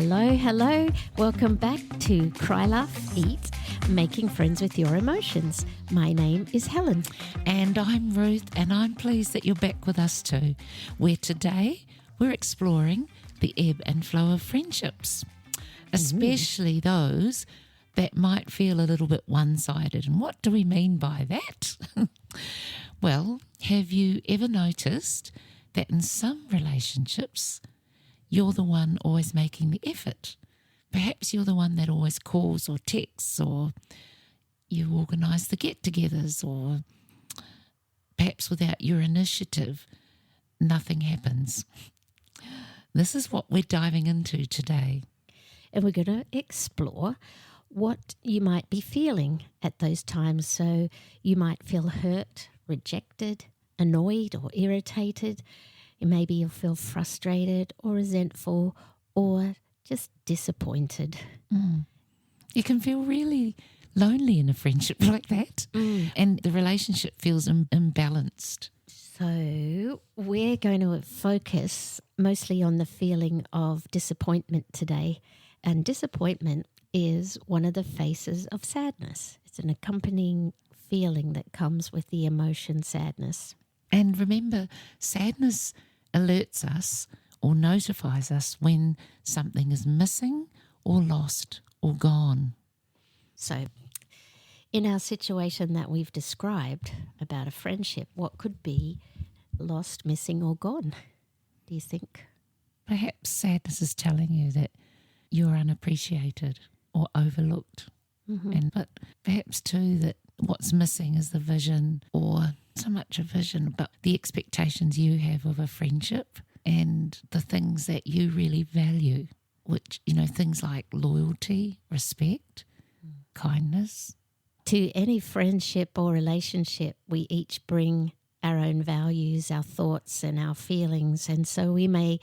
Hello, hello. Welcome back to Cry, Laugh, Eat, Making Friends with Your Emotions. My name is Helen. And I'm Ruth, and I'm pleased that you're back with us too, where today we're exploring the ebb and flow of friendships, especially those that might feel a little bit one-sided. And what do we mean by that? Well, have you ever noticed that in some relationships, you're the one always making the effort? Perhaps you're the one that always calls or texts, or you organise the get-togethers, or perhaps without your initiative, nothing happens. This is what we're diving into today. And we're going to explore what you might be feeling at those times. So you might feel hurt, rejected, annoyed or irritated. Maybe you'll feel frustrated or resentful or just disappointed. You can feel really lonely in a friendship like that, and the relationship feels imbalanced. So we're going to focus mostly on the feeling of disappointment today. And disappointment is one of the faces of sadness. It's an accompanying feeling that comes with the emotion sadness. And remember, sadness alerts us or notifies us when something is missing or lost or gone. So in our situation that we've described about a friendship, what could be lost, missing or gone, do you think? Perhaps sadness is telling you that you're unappreciated or overlooked. But perhaps too that what's missing is the vision, or so much a vision, but the expectations you have of a friendship and the things that you really value, which, things like loyalty, respect, kindness. To any friendship or relationship, we each bring our own values, our thoughts and our feelings. And so we may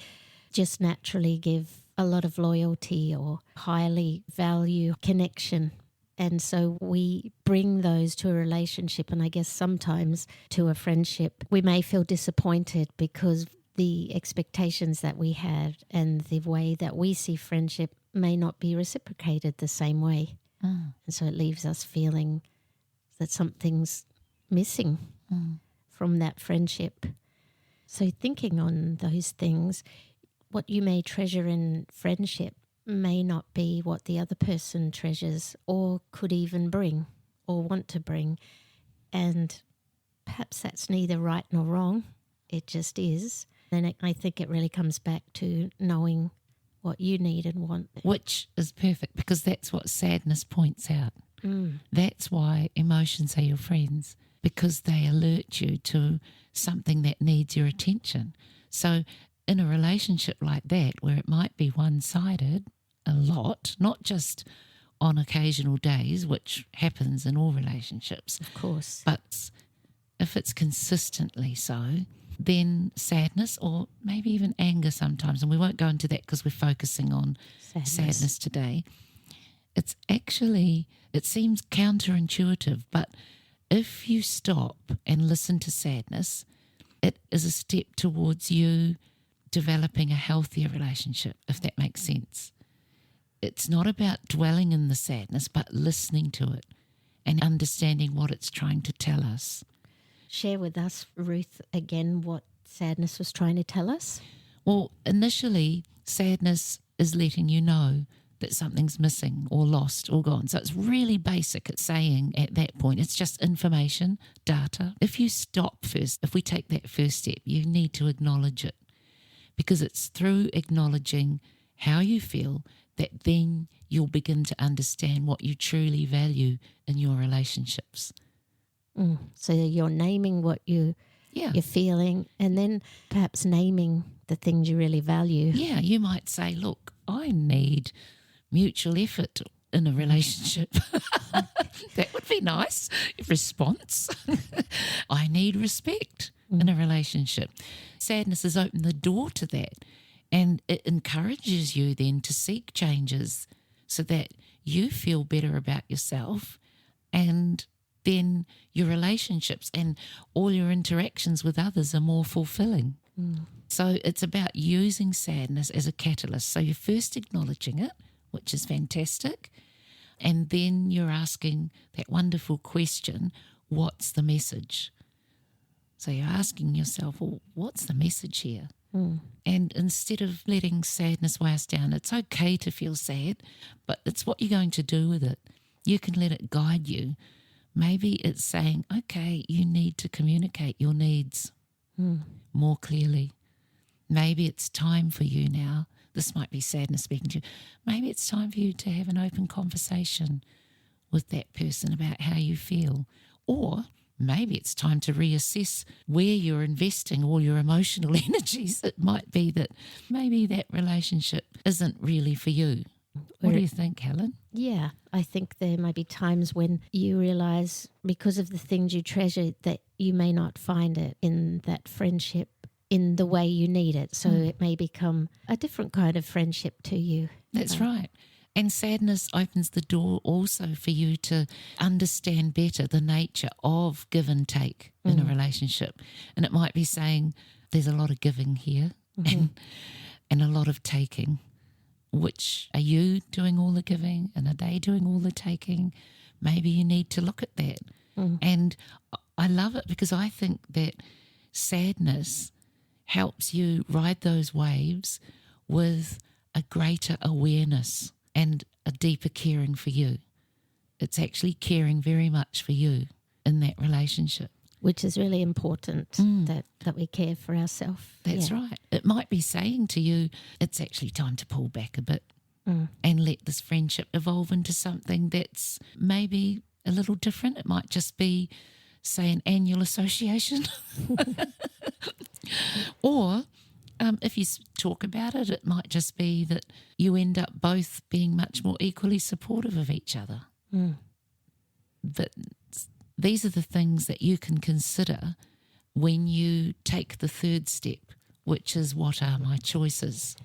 just naturally give a lot of loyalty or highly value connection. And so we bring those to a relationship, and I guess sometimes to a friendship. We may feel disappointed because the expectations that we had and the way that we see friendship may not be reciprocated the same way. And so it leaves us feeling that something's missing from that friendship. So thinking on those things, what you may treasure in friendship may not be what the other person treasures or could even bring or want to bring. And perhaps that's neither right nor wrong. It just is. And I think it really comes back to knowing what you need and want. Which is perfect, because that's what sadness points out. That's why emotions are your friends, because they alert you to something that needs your attention. So in a relationship like that, where it might be one-sided a lot, not just on occasional days, which happens in all relationships, Of course. but if it's consistently so, then sadness, or maybe even anger sometimes, and we won't go into that because we're focusing on sadness today. It seems counterintuitive, but if you stop and listen to sadness, it is a step towards you developing a healthier relationship, if that makes sense. It's not about dwelling in the sadness, but listening to it and understanding what it's trying to tell us. Share with us, Ruth, again what sadness was trying to tell us. Well, initially, sadness is letting you know that something's missing or lost or gone. So it's really basic. It's saying at that point, it's just information, data. If you stop first, if we take that first step, you need to acknowledge it, because it's through acknowledging how you feel that then you'll begin to understand what you truly value in your relationships. So you're naming what you're feeling, and then perhaps naming the things you really value. Yeah, you might say, look, I need mutual effort in a relationship. That would be nice. Response. I need respect in a relationship. Sadness has opened the door to that, and it encourages you then to seek changes so that you feel better about yourself, and then your relationships and all your interactions with others are more fulfilling. So So it's about using sadness as a catalyst. So you're first acknowledging it, which is fantastic, and then you're asking that wonderful question, what's the message? So you're asking yourself, well, what's the message here? And instead of letting sadness weigh us down, it's okay to feel sad, but it's what you're going to do with it. You can let it guide you. Maybe it's saying, okay, you need to communicate your needs more clearly. Maybe it's time for you now. This might be sadness speaking to you. Maybe it's time for you to have an open conversation with that person about how you feel. Or maybe it's time to reassess where you're investing all your emotional energies. It might be that maybe that relationship isn't really for you. What do you think, Helen? Yeah, I think there may be times when you realise because of the things you treasure that you may not find it in that friendship in the way you need it. So it may become a different kind of friendship to you. That's right. And sadness opens the door also for you to understand better the nature of give and take in a relationship. And it might be saying there's a lot of giving here and a lot of taking. Which are you doing all the giving and are they doing all the taking? Maybe you need to look at that. And I love it because I think that sadness helps you ride those waves with a greater awareness and a deeper caring for you. It's actually caring very much for you in that relationship. Which is really important that we care for ourselves. That's right. It might be saying to you, it's actually time to pull back a bit and let this friendship evolve into something that's maybe a little different. It might just be, say, an annual association. Or if you talk about it, it might just be that you end up both being much more equally supportive of each other. But these are the things that you can consider when you take the third step, which is what are my choices?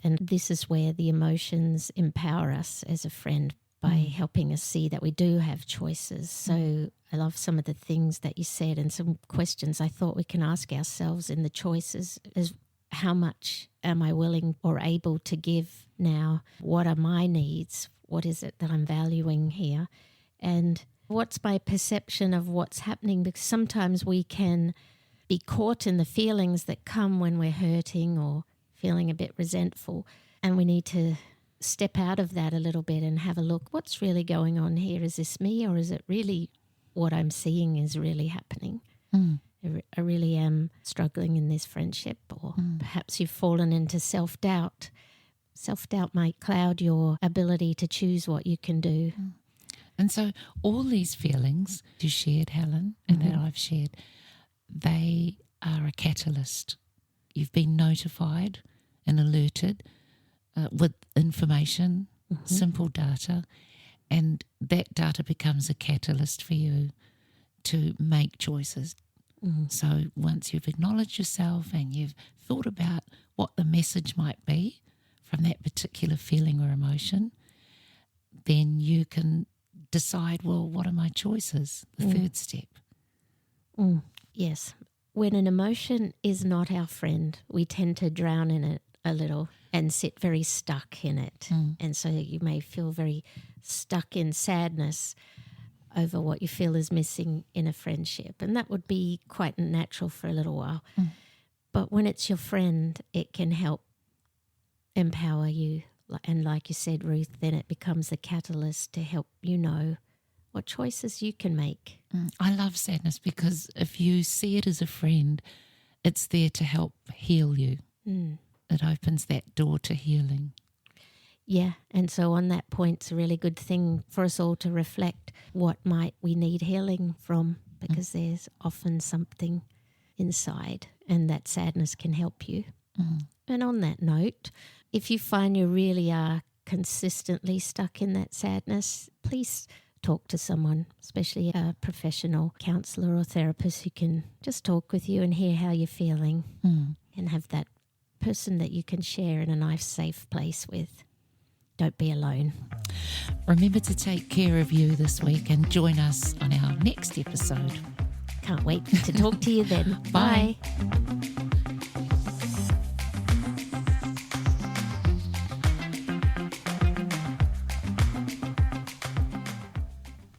And this is where the emotions empower us as a friend by helping us see that we do have choices. So I love some of the things that you said and some questions I thought we can ask ourselves in the choices is how much am I willing or able to give now? What are my needs? What is it that I'm valuing here? And what's my perception of what's happening? Because sometimes we can be caught in the feelings that come when we're hurting or feeling a bit resentful, and we need to step out of that a little bit and have a look. What's really going on here? Is this me, or is it really what I'm seeing is really happening? I really am struggling in this friendship, or perhaps you've fallen into self-doubt. Self-doubt might cloud your ability to choose what you can do. And so all these feelings you shared, Helen, and that I've shared, they are a catalyst. You've been notified and alerted with information, simple data, and that data becomes a catalyst for you to make choices. So once you've acknowledged yourself and you've thought about what the message might be from that particular feeling or emotion, then you can decide, well, what are my choices? The third step. Yes. When an emotion is not our friend, we tend to drown in it a little and sit very stuck in it. And so you may feel very stuck in sadness over what you feel is missing in a friendship. And that would be quite natural for a little while. But when it's your friend, it can help empower you. And like you said, Ruth, then it becomes the catalyst to help you know what choices you can make. I love sadness because if you see it as a friend, it's there to help heal you. It opens that door to healing. Yeah, and so on that point, it's a really good thing for us all to reflect what might we need healing from, because there's often something inside and that sadness can help you. And on that note, if you find you really are consistently stuck in that sadness, please talk to someone, especially a professional counsellor or therapist who can just talk with you and hear how you're feeling and have that person that you can share in a nice, safe place with. Don't be alone. Remember to take care of you this week and join us on our next episode. Can't wait to talk to you then. Bye. Bye.